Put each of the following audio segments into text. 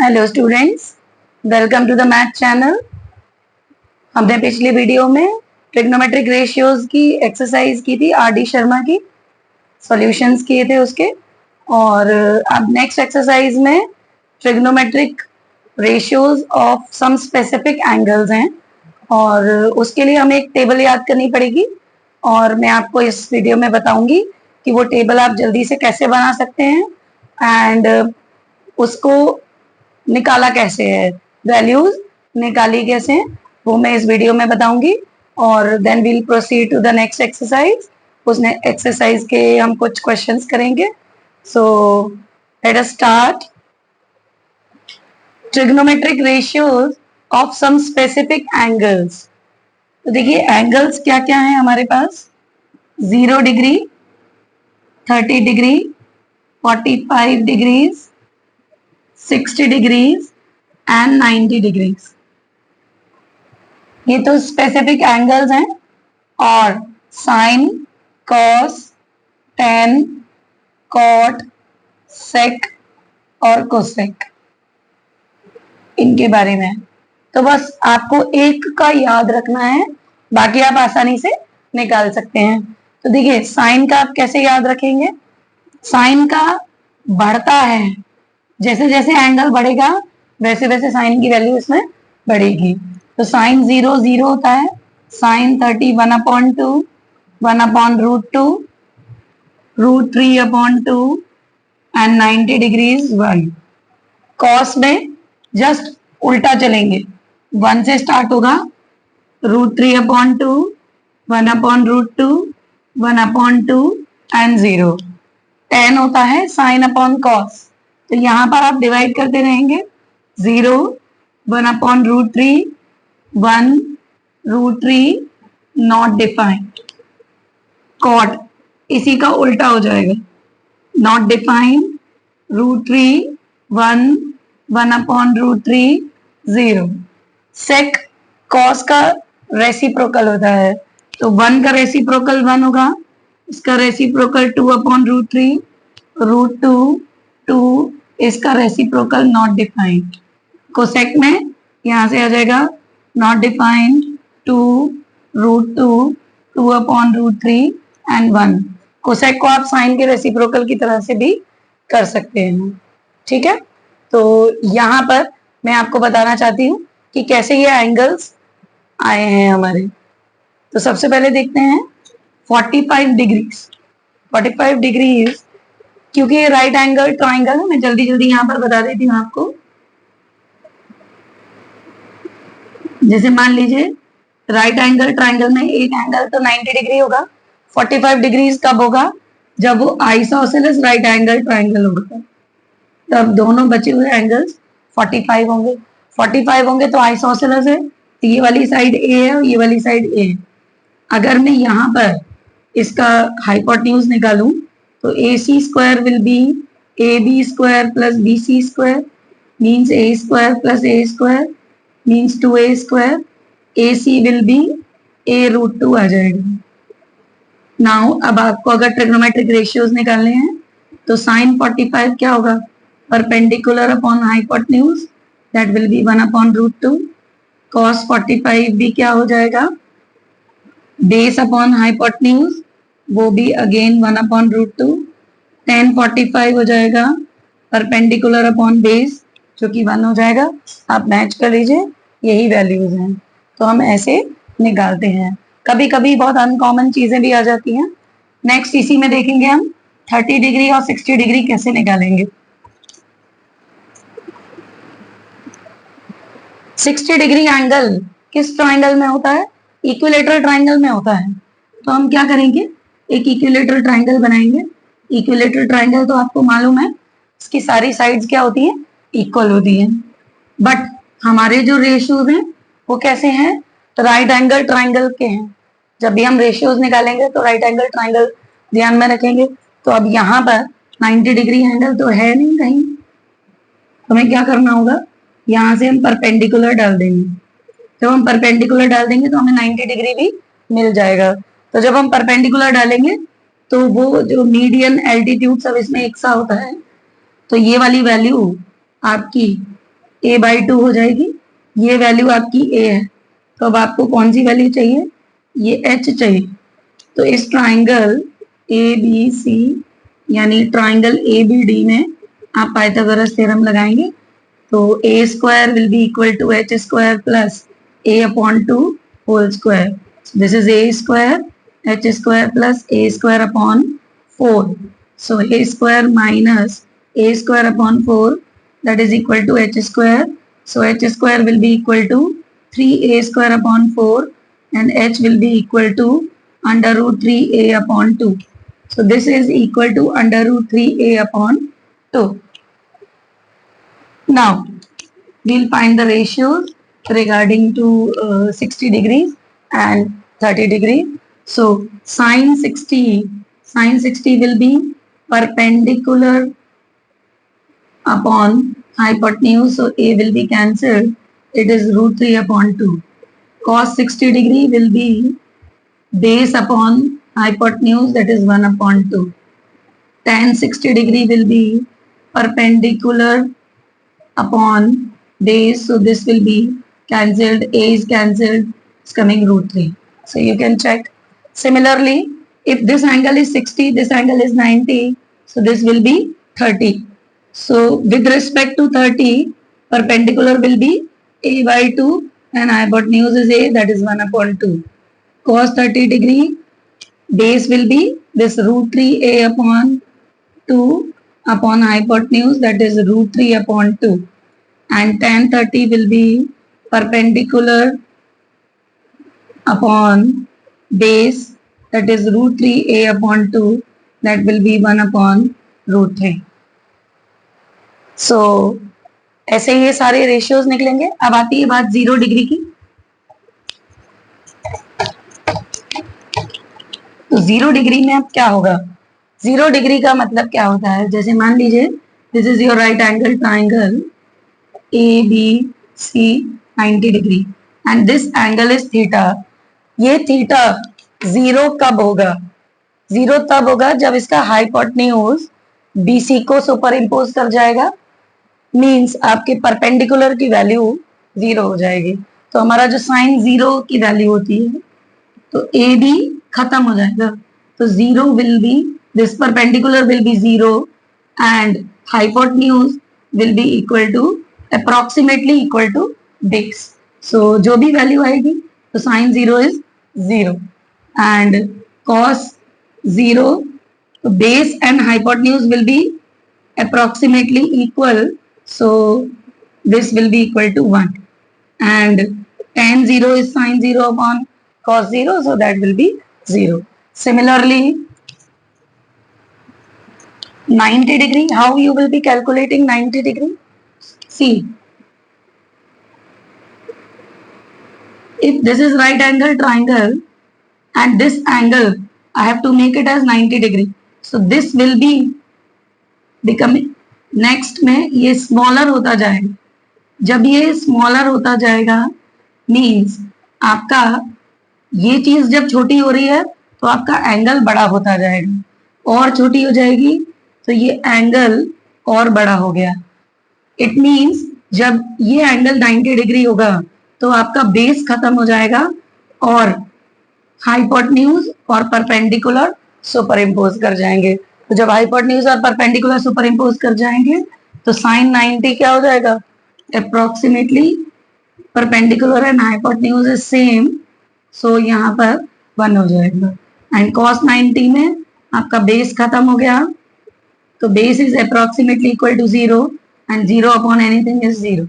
Hello students, welcome to the math channel. हमने पिछली video में ट्रिग्नोमेट्रिक रेशियोज की एक्सरसाइज की थी, आर डी शर्मा की, सॉल्यूशंस किए थे उसके। और अब नेक्स्ट एक्सरसाइज में trigonometric ratios of some specific angles हैं, और उसके लिए हमें एक टेबल याद करनी पड़ेगी। और मैं आपको इस वीडियो में बताऊंगी कि वो टेबल आप जल्दी से कैसे बना सकते हैं एंड उसको निकाला कैसे है, वैल्यूज निकाली कैसे हैं, वो मैं इस वीडियो में बताऊंगी। और then we'll proceed to the next exercise. उस एक्सरसाइज के हम कुछ क्वेश्चंस करेंगे। So let us start. Trigonometric ratios of some specific angles. तो देखिए एंगल्स क्या क्या हैं हमारे पास। 0 degree, 30 degree, 45 degrees, 60 degrees and 90 degrees. ये तो स्पेसिफिक एंगल्स हैं। और sine, cos, tan, cot, sec और कोसेक, इनके बारे में। तो बस आपको एक का याद रखना है, बाकी आप आसानी से निकाल सकते हैं। तो देखिए साइन का आप कैसे याद रखेंगे। साइन का बढ़ता है, जैसे जैसे एंगल बढ़ेगा वैसे वैसे साइन की वैल्यू इसमें बढ़ेगी। तो साइन 0 0 होता है, साइन 30 1/2, 1/√2, √3/2 एंड 90 डिग्रीज 1। कॉस में जस्ट उल्टा चलेंगे, 1 से स्टार्ट होगा, √3/2, 1/√2, 1/2 एंड 0। टेन होता है साइन अपॉन कॉस, तो यहाँ पर आप डिवाइड करते रहेंगे, 0, 1/√3, 1√3 नॉट डिफाइंड। कॉट इसी का उल्टा हो जाएगा, नॉट डिफाइंड, √3, 1, 1/√3, 0। सेक कॉस का रेसिप्रोकल होता है, तो 1 का रेसिप्रोकल 1 होगा, इसका रेसिप्रोकल 2/√3, √2, 2, इसका रेसिप्रोकल नॉट डिफाइंड। कोसेक में यहां से आ जाएगा नॉट डिफाइंड, 2, √2, 2/√3 एंड 1। कोसेक को आप साइन के रेसिप्रोकल की तरह से भी कर सकते हैं, ठीक है। तो यहाँ पर मैं आपको बताना चाहती हूँ कि कैसे ये एंगल्स आए हैं हमारे। तो सबसे पहले देखते हैं 45 डिग्रीज। 45 डिग्रीज क्योंकि ये राइट एंगल ट्राइंगल है, मैं जल्दी जल्दी यहाँ पर बता देती हूँ आपको। जैसे मान लीजिए राइट एंगल ट्राइंगल में एक एंगल तो 90 डिग्री होगा, 45 डिग्रीज कब होगा, जब वो आइसोसेलेस राइट एंगल ट्राइंगल होगा, तब दोनों बचे हुए एंगल्स 45 होंगे। 45 होंगे तो आइसोसेलेस है, तो ये वाली साइड ए है और ये वाली साइड ए है। अगर मैं यहाँ पर इसका हाइपोटेन्यूज निकालूं तो AC square will be AB square plus BC square means A square plus A square means 2A square. AC will be A√2 आ जाएगा। नाउ अब आपको अगर ट्रिग्नोमेट्रिक रेशियोज निकालने हैं तो साइन 45 क्या होगा, perpendicular upon hypotenuse, that will be 1/√2। Cos 45 भी क्या हो जाएगा, बेस अपॉन हाइपोटेन्यूज, वो भी अगेन 1/√2। tan 45 हो जाएगा परपेंडिकुलर अपॉन बेस, जो कि 1 हो जाएगा। आप मैच कर लीजिए, यही वैल्यूज हैं। तो हम ऐसे निकालते हैं। कभी कभी बहुत अनकॉमन चीजें भी आ जाती हैं। नेक्स्ट इसी में देखेंगे हम 30 डिग्री और 60 डिग्री कैसे निकालेंगे। 60 डिग्री एंगल किस ट्राइंगल में होता है, इक्विलेटरल ट्राइंगल में होता है। तो हम क्या करेंगे, एक इक्विलेटरल ट्राइंगल बनाएंगे। इक्विलेटरल ट्राइंगल तो आपको मालूम है, इसकी सारी साइड्स क्या होती हैं, इक्वल होती हैं। बट हमारे जो रेशियोज हैं वो कैसे हैं, राइट एंगल ट्राइंगल के हैं। जब भी हम रेशियोज निकालेंगे तो राइट एंगल ट्राइंगल ध्यान में रखेंगे। तो अब यहाँ पर 90 डिग्री एंगल तो है नहीं कहीं, तो हमें क्या करना होगा, यहाँ से हम परपेंडिकुलर डाल देंगे। जब हम परपेंडिकुलर डाल देंगे तो हमें 90 डिग्री भी मिल जाएगा। तो जब हम परपेंडिकुलर डालेंगे तो वो जो मीडियन एल्टीट्यूड सब इसमें एक सा होता है, तो ये वाली वैल्यू आपकी a/2 हो जाएगी, ये वैल्यू आपकी a है, तो अब आपको कौन सी वैल्यू चाहिए, ये h चाहिए। तो इस ट्राइंगल ABC यानी ट्राइंगल ABD में आप पाइथागोरस थ्योरम लगाएंगे, तो a square will be equal to h square plus a upon 2 whole square. So this is a square h square plus a square upon 4. So a square minus a square upon 4, that is equal to h square. So h square will be equal to 3a square upon 4 and h will be equal to under root 3a upon 2. So this is equal to under root 3a upon 2. Now we'll find the ratios regarding to 60 degrees and 30 degrees. So sine 60 will be perpendicular upon hypotenuse, so a will be cancelled, it is root 3 upon 2. Cos 60 degree will be base upon hypotenuse, that is 1 upon 2. Tan 60 degree will be perpendicular upon base, so this will be cancelled, a is cancelled, it's coming root 3. So you can check. Similarly, if this angle is 60, this angle is 90, so this will be 30. So with respect to 30, perpendicular will be a/2 and hypotenuse is a, that is 1 upon 2. Cos 30 degree, base will be this root 3a upon 2 upon hypotenuse, that is root 3 upon 2. And tan 30 will be perpendicular upon base, that is root 3a upon 2, that will be 1 upon root 3. So ऐसे ये सारे ratios निकलेंगे। अब आती है बात 0 degree की। तो 0 डिग्री में अब क्या होगा, 0 डिग्री का मतलब क्या होता है, जैसे मान लीजिए this is your right angle triangle ABC 90 degree and this angle is theta. ये थीटा 0 कब होगा, 0 तब होगा जब इसका हाइपोटेन्यूज BC को सुपर इम्पोज कर जाएगा, मीन्स आपके परपेंडिकुलर की वैल्यू 0 हो जाएगी। तो हमारा जो साइन 0 की वैल्यू होती है, तो ए भी खत्म हो जाएगा, तो 0 will be, this perpendicular will be 0 and hypotenuse will be equal to approximately equal to base. So जो भी वैल्यू आएगी, तो साइन 0 इज 0 एंड कॉस 0, तो base and hypotenuse will B approximately equal, so this will be equal to 1 and tan 0 is sin 0 upon cos 0, so that will be 0. Similarly 90 degree, how you will be calculating 90 degree? See, if this is right angle triangle and this angle I have to make it as 90 degree, so this will be becoming, next में ये smaller होता जाएगा। जब ये smaller होता जाएगा means आपका ये चीज जब छोटी हो रही है तो आपका एंगल बड़ा होता जाएगा, और छोटी हो जाएगी तो ये एंगल और बड़ा हो गया। इट मीन्स जब ये एंगल 90 डिग्री होगा तो आपका बेस खत्म हो जाएगा और हाइपोटेन्यूज और परपेंडिकुलर सुपर इम्पोज कर जाएंगे। तो जब हाइपोटेन्यूज और परपेंडिकुलर सुपर इम्पोज कर जाएंगे तो साइन 90 क्या हो जाएगा, approximately perpendicular and hypotenuse is same, so यहाँ पर 1 हो जाएगा। एंड कॉस 90 में आपका बेस खत्म हो गया, तो base is approximately equal to 0 and 0 upon anything is 0।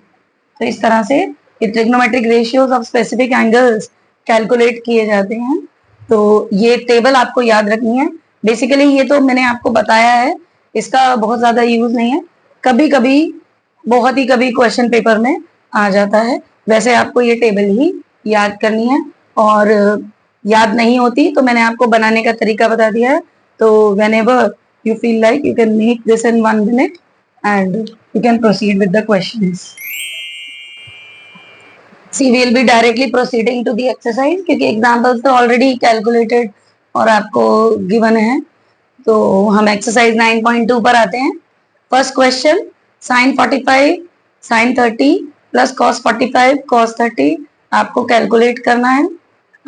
तो इस तरह से ये trigonometric ratios of specific angles calculate किए जाते हैं। तो ये टेबल आपको याद रखनी है। बेसिकली ये तो मैंने आपको बताया है, इसका बहुत ज्यादा यूज नहीं है, कभी कभी बहुत ही कभी क्वेश्चन पेपर में आ जाता है। वैसे आपको ये टेबल ही याद करनी है, और याद नहीं होती तो मैंने आपको बनाने का तरीका बता दिया है। तो whenever you feel like you can make this in 1 minute and you can proceed with the questions. See, we will be directly proceeding to the exercise क्योंकि examples तो already calculated और आपको गिवन है। तो हम एक्सरसाइज 9.2 पर आते हैं। First question, sine 45 sine 30 plus cos 45 cos 30 आपको कैलकुलेट करना है।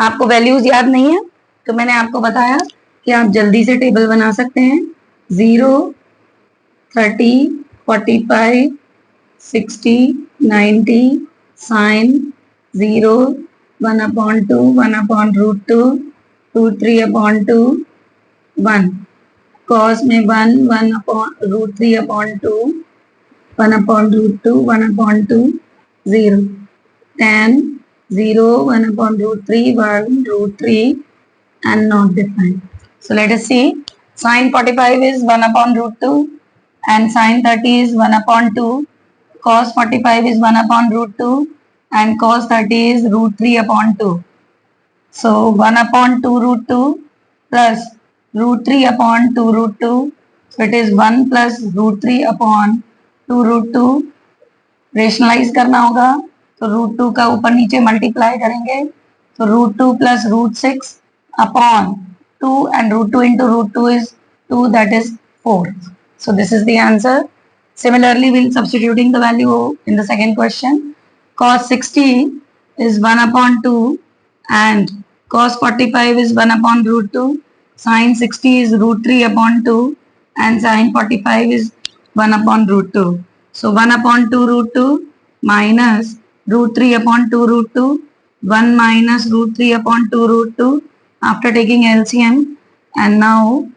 आपको वैल्यूज याद नहीं है तो मैंने आपको बताया कि आप जल्दी से टेबल बना सकते हैं। 0, 30, 45, 60, 90 साइन 0, 1/2, 1/√2, √3/2, 1 cos में 1, 1/√3/2, 1/√2, 1/2, 0 tan 0, 1/√3, 1 √3 and not defined. So let us see. Sin 45 is 1/√2 and sin 30 is 1/2. Cos 45 is 1/√2 and cos 30 is √3/2. So 1/2 √2 plus √3/2 √2. So it is 1 plus √3/2 √2. Rationalise करना होगा तो √2 का ऊपर नीचे मल्टीप्लाई करेंगे तो √2 plus √6 upon 2 and √2 into √2 is 2, that is 4. So this is the answer. Similarly, we'll substituting the value in the second question. Cos 60 is 1/2 and cos 45 is 1/√2. Sin 60 is √3/2 and sin 45 is 1/√2. So 1/2 √2 minus √3/2 √2, 1 minus √3/2 √2 after taking LCM, and now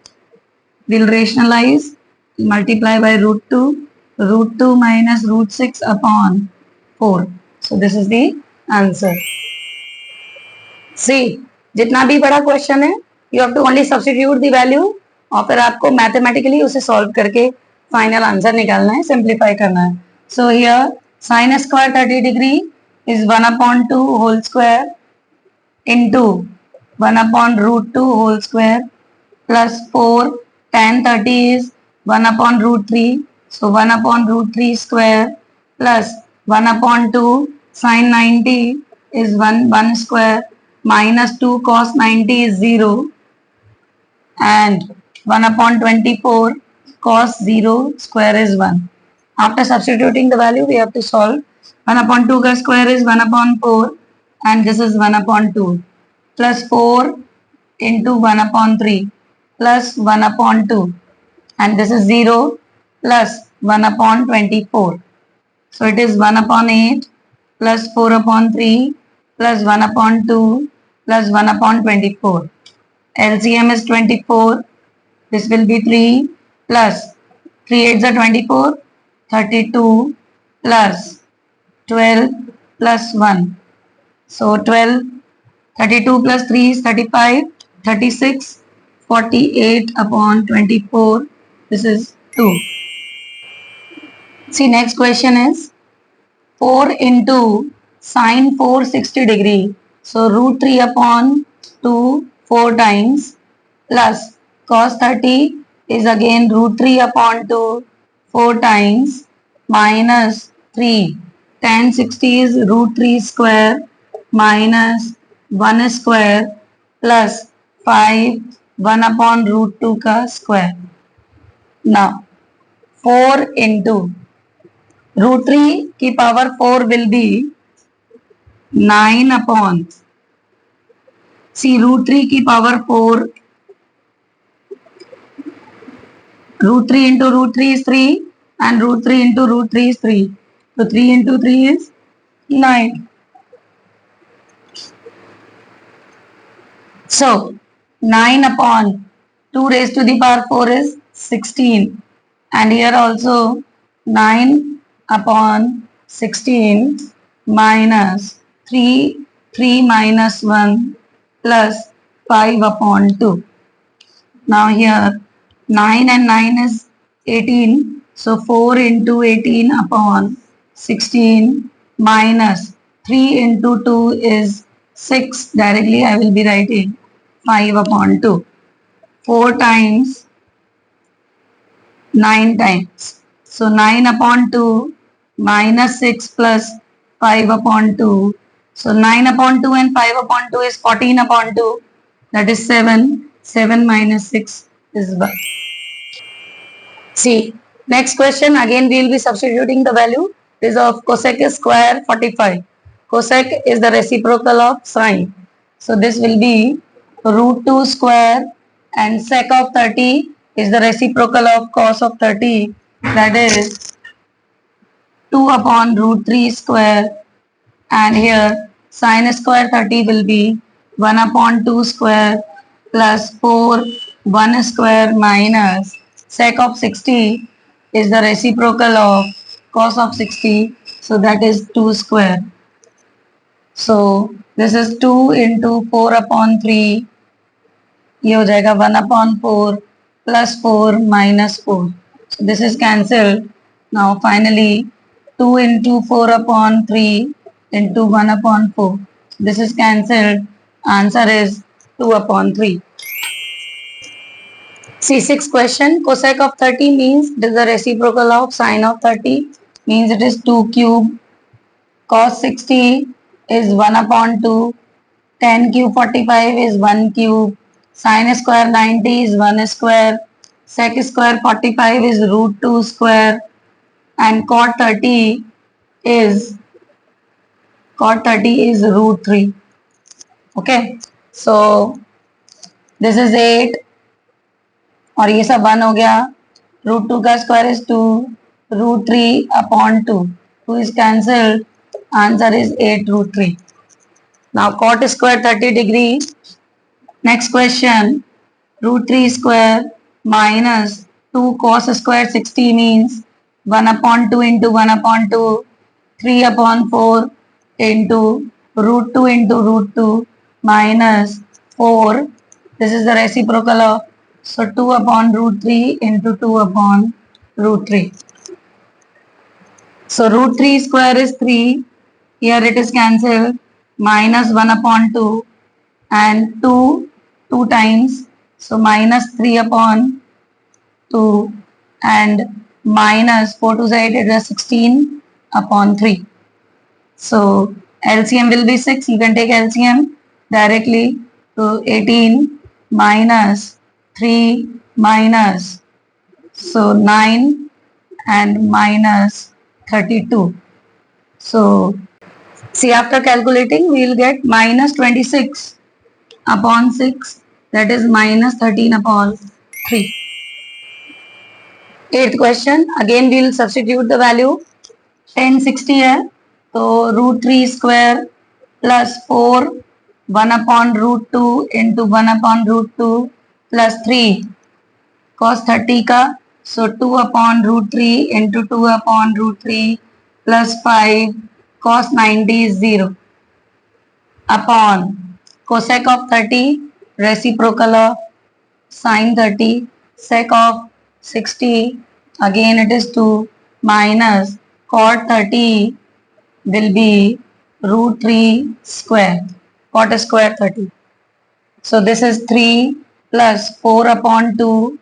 we'll rationalize, multiply by √2, √2 minus √6 upon 4. So this is the answer. See, जितना भी बड़ा question है you have to only substitute the value और फिर आपको mathematically उसे solve करके final answer निकालना है, सिंप्लीफाई करना है. So here sin square 30 degree is 1/2 whole square into 1/√2 whole square plus 4 tan 30 is 1/√3. So 1/√3 square plus 1/2 sin 90 is 1 square minus 2 cos 90 is 0 and 1/24 cos 0 square is 1. After substituting the value, we have to solve. 1/2 का square is 1/4 and this is 1/2 plus 4 into 1/3 plus 1/2 and this is 0 plus 1/24. So it is 1/8 plus 4/3 plus 1/2 plus 1/24. LCM is 24. This will be 3 plus 3 8s are 24, 32 plus 12 plus 1. So 12, 32 plus 3 is 35, 36, 48/24. This is 2. See, next question is 4 into sin 460 degree. So √3/2 4 times plus cos 30 is again √3/2 4 times minus 3 tan 60 is √3 square minus 1 square plus 5 1/√2 का square. Now 4 into √3 की power 4 will be 9 upon, see √3 की power 4, √3 into √3 is 3 and √3 into √3 is 3. So 3 into 3 is 9. So 9 upon 2 raised to the power 4 is 16 and here also 9 upon 16 minus 3 minus 1 plus 5/2. Now here 9 and 9 is 18. So 4 into 18 upon 16 minus 3 into 2 is 6. Directly I will be writing 5/2. 4 times 9 times. So 9/2 minus 6 plus 5/2. So 9/2 and 5/2 is 14/2. That is 7. 7 minus 6 is 1. See, next question again we will be substituting the value is of cosec square 45. Cosec is the reciprocal of sine. So this will be root 2 square, and sec of 30 is the reciprocal of cos of 30. That is 2 upon root 3 square, and here sine square 30 will be 1 upon 2 square plus 4 1 square minus sec of 60 is the reciprocal of cos of 60, so that is 2 square. So this is 2 into 4 upon 3, ये हो जाएगा 1 upon 4 plus 4 minus 4. So this is cancelled. Now finally 2 into 4 upon 3 into 1 upon 4. This is cancelled. Answer is 2 upon 3. See, sixth question. Cosec of 30 means it is the reciprocal of sine of 30, means it is 2 cube. Cos 60 is 1 upon 2. 10 cube 45 is 1 cube. Sine square 90 is 1 square. Sec square 45 is root 2 square. And cot 30 is root 3. Okay. So this is 8. और ये सब 1 हो गया. Root 2 का square is 2. Root 3 upon 2. 2 is cancelled. Answer is 8 root 3. Now cot square 30 degree. Next question. Root 3 square minus 2 cos square 60 means 1 upon 2 into 1 upon 2, 3 upon 4 into root 2 into root 2 minus 4. This is the reciprocal of, so 2 upon root 3 into 2 upon root 3. So root 3 square is 3. Here it is cancelled. Minus 1 upon 2 and 2 times. So minus 3 upon 2 and minus 4 to 8, it is 16 upon 3. So LCM will be 6. You can take LCM directly. So 18 minus 3 minus, so 9 and minus 32. So see, after calculating we will get minus 26 upon 6, that is minus 13 upon 3. Eighth question, again we will substitute the value. 1060 है तो root 3 square plus 4 1 upon root 2 into 1 upon root 2 plus 3 cos 30 का, so 2 upon root 3 into 2 upon root 3 plus 5 cos 90 is 0 upon cosec of 30 reciprocal of sin 30, sec of 60 again it is 2 minus cot 30 will be root 3 square, cot square 30. So this is 3 plus 4 upon 2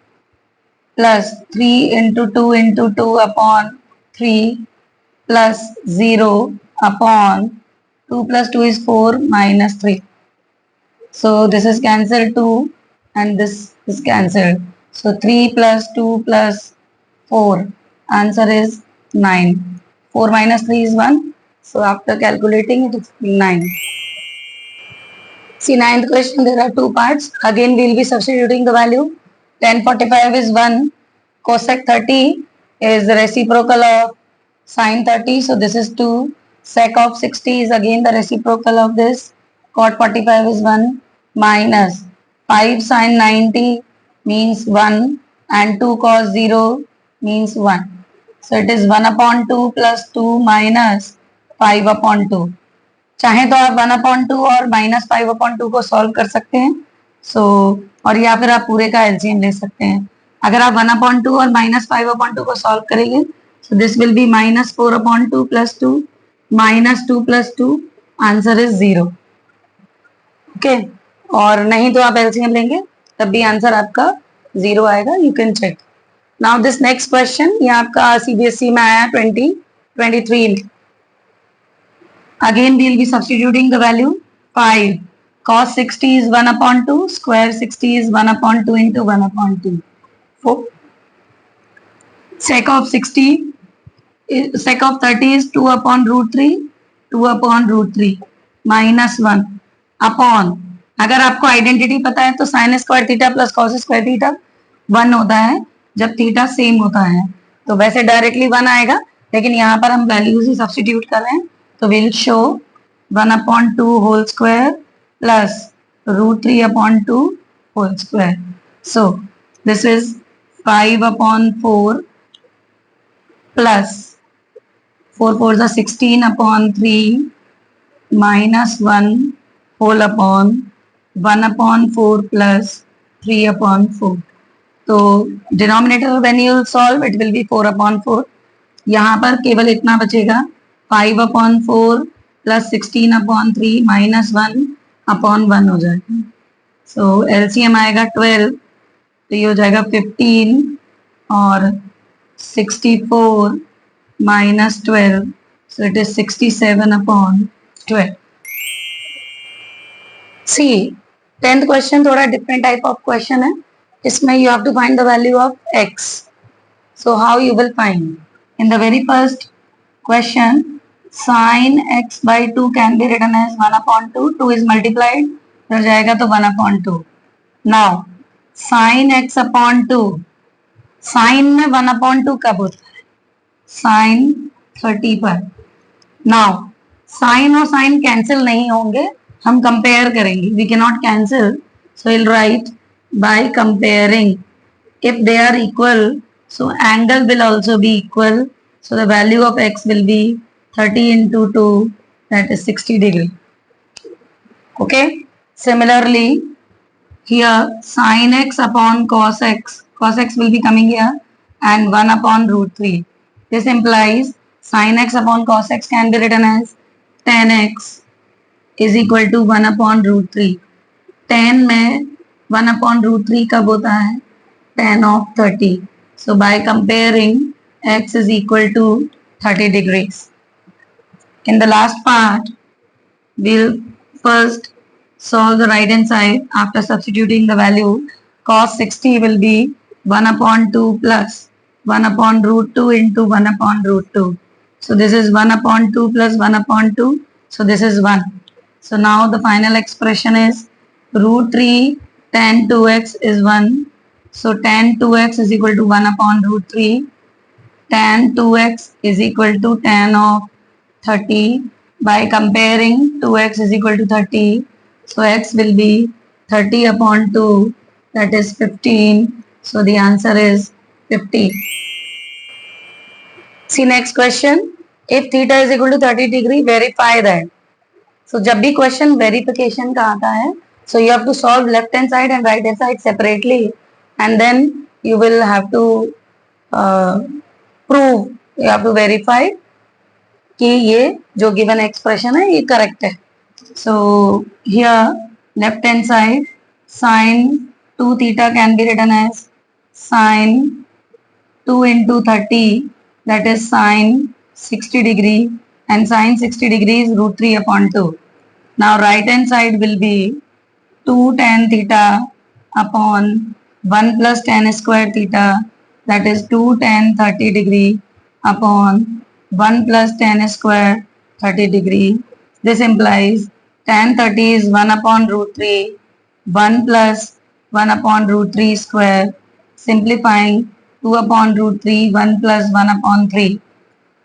plus 3 into 2 into 2 upon 3 plus 0 upon 2 plus 2 is 4 minus 3. So this is cancelled 2 and this is cancelled. So 3 plus 2 plus 4. Answer is 9. 4 minus 3 is 1. So after calculating it is 9. See, ninth question, there are two parts. Again we will be substituting the value. 1045 is 1. Cosec 30 is the reciprocal of sin 30. So this is 2. Sec of 60 is again the reciprocal of this. Cot 45 is 1 minus 5 sin 90 means 1 and 2 cos 0 means 1. So it is 1 upon 2 plus 2 minus 5 upon 2. चाहे तो आप 1 upon 2 और minus 5 upon 2 को solve कर सकते हैं. So और या फिर आप पूरे का LCM ले सकते हैं. अगर आप 1 upon 2 और minus 5 upon 2 को सॉल्व करेंगे, so this will be minus 4 upon 2 plus 2 minus 2 plus 2. Answer is 0. Okay. और नहीं तो आप LCM लेंगे तब भी आंसर आपका 0 आएगा. You can check. Now this next question ये आपका CBSE में आया 2023 में. Again we will be substituting the value. 5 cos 60 is 1 upon 2, square 60 is 1 upon 2 into 1 upon 2. 4 sec of 60 sec of 30 is 2 upon root 3, 2 upon root 3 minus 1 upon, अगर आपको identity पता है तो sine square theta plus cos square theta 1 होता है जब theta same होता है, तो वैसे डायरेक्टली 1 आएगा, लेकिन यहाँ पर हम वैल्यूज ही सब्स्टिट्यूट कर रहे हैं, तो will show 1 upon 2 whole square plus root 3 upon 2 whole square. So this is 5 upon 4 plus 4 4s are 16 upon 3 minus 1 whole upon 1 upon 4 plus 3 upon 4. तो denominator when you solve it will be 4 upon 4. यहाँ पर केवल इतना बचेगा 5 upon 4 plus 16 upon 3 minus 1 upon 1 हो जाएगा. सो LCM आएगा 12, तो ये हो जाएगा 15 और 64 minus 12, so it is 67 upon 12. See 10th question थोड़ा डिफरेंट टाइप ऑफ क्वेश्चन है, इसमें you have to find the value of X. So how you will find? In the very first question sin x by 2 can be written as 1 upon 2. 2 is multiplied, तो जाएगा तो 1 upon 2. Now sin x upon 2, sin में 1 upon 2 कब होता है? sin 30 पर. Now sin और sin cancel नहीं होंगे, हम कंपेयर करेंगे. We cannot cancel, so we'll write by comparing. If they are equal, so angle will also be equal. So the value of x will be 30 into 2, that is 60 degree. Okay. Similarly, here sin x upon cos x will be coming here and 1 upon root 3. This implies sin x upon cos x can be written as tan x is equal to 1 upon root 3. tan में 1 upon root 3 कब होता है? tan of 30. So by comparing, x is equal to 30 degrees. In the last part, we'll first solve the right hand side. After substituting the value, cos 60 will be 1 upon 2 plus 1 upon root 2 into 1 upon root 2. So this is 1 upon 2 plus 1 upon 2. So this is 1. So now the final expression is root 3 tan 2x is 1. So tan 2x is equal to 1 upon root 3. Tan 2x is equal to tan of 30. By comparing, 2x is equal to 30. So x will be 30 upon 2, that is 15. So the answer is 50. See next question. If theta is equal to 30 degree, verify that. So जब भी question verification का आता है, so you have to solve left hand side and right hand side separately, and then you will have to prove, you have to verify कि ये जो given expression है ये करेक्ट है. So here left hand side sin 2 theta can be written as sin 2 into 30, that is sin 60 degree, and sin 60 degree is root 3 upon 2. Now right hand side will be 2 tan theta upon 1 plus tan square theta, that is 2 tan 30 degree upon 1 plus tan square 30 degree. This implies tan 30 is 1 upon root 3, 1 plus 1 upon root 3 square. Simplifying, 2 upon root 3, 1 plus 1 upon 3.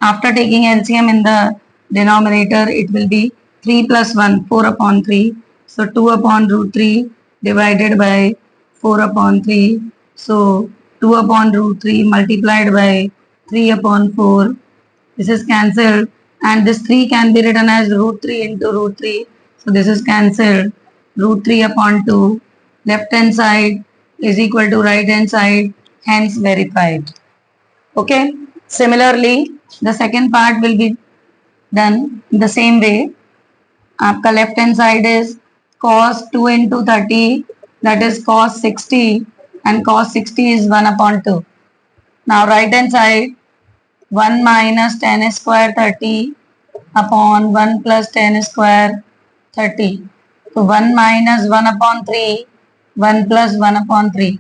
After taking LCM in the denominator, it will be 3 plus 1, 4 upon 3. So 2 upon root 3 divided by 4 upon 3. So 2 upon root 3 multiplied by 3 upon 4. This is cancelled, and this 3 can be written as root 3 into root 3. So this is cancelled. Root 3 upon 2. Left hand side is equal to right hand side, hence verified. Okay. Similarly, the second part will be done the same way. आपका left hand side is cos 2 into 30, that is cos 60, and cos 60 is 1 upon 2. Now right hand side, 1 minus tan square 30 upon 1 plus tan square 30. So 1 minus 1 upon 3, 1 plus 1 upon 3.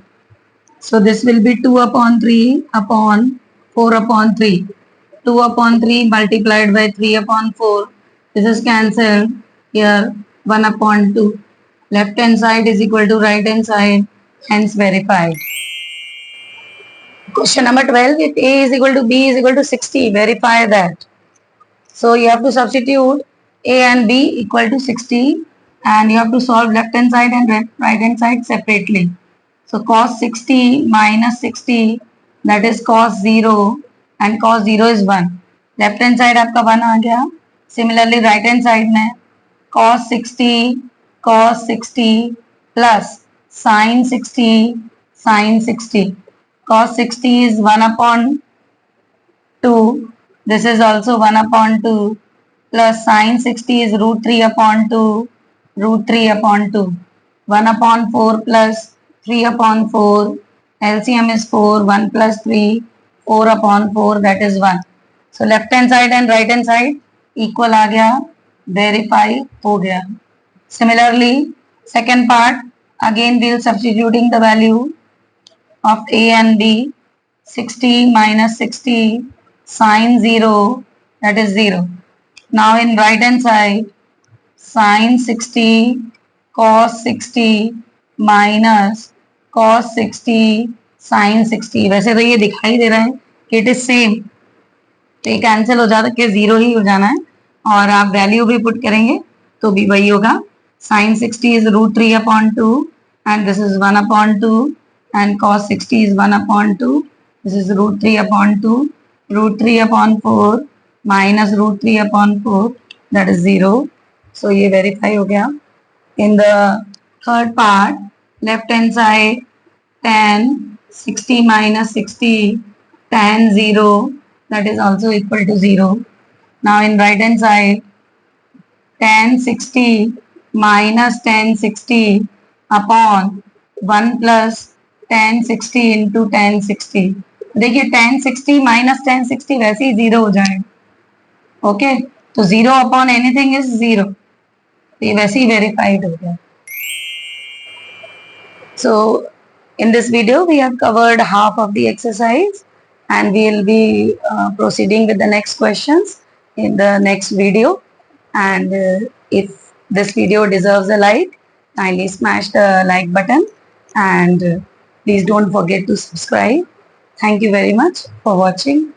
So this will be 2 upon 3 upon 4 upon 3. 2 upon 3 multiplied by 3 upon 4. This is cancelled. Here 1 upon 2. Left hand side is equal to right hand side. Hence verified. Question number 12. If A is equal to B is equal to 60, verify that. So you have to substitute A and B equal to 60 and you have to solve left hand side and right hand side separately. So cos 60 minus 60, that is cos 0 and cos 0 is 1. Left hand side आपका 1 आ गया. Similarly right hand side में cos 60 plus sin 60. Cos 60 is 1 upon 2. This is also 1 upon 2 plus sin 60 is root 3 upon 2. 1 upon 4 plus 3 upon 4. LCM is 4. 1 plus 3. 4 upon 4, that is 1. So left hand side and right hand side equal आ गया. Verify हो गया. Similarly, second part, again we will substituting the value of A and B. 60 minus 60 sin 0, that is 0. Now in right hand side, sin 60 cos 60 minus cos 60 sin 60. वैसे तो ये दिखाई दे रहा है कि इट इज सेम, तो ये कैंसिल हो जाता है कि 0 ही हो जाना है और आप वैल्यू भी पुट करेंगे तो भी वही होगा. sin 60 is root 3 upon 2 and this is 1 upon 2 and cos 60 is 1 upon 2. This is root 3 upon 2. Root 3 upon 4 minus root 3 upon 4, that is 0. So ये verify हो गया. In the third part, left hand side tan 60 minus 60 tan 0, that is also equal to 0. Now in right hand side, tan 60 minus tan 60 upon 1 plus tan 60 into tan 60. देखिए tan 60 minus tan 60 वैसे ही 0 हो जाएगा. Okay, तो 0 upon anything is 0. ये वैसे ही verified हो गया. So in this video we have covered half of the exercise and we will be proceeding with the next questions in the next video. And if this video deserves a like, kindly smash the like button and please don't forget to subscribe. Thank you very much for watching.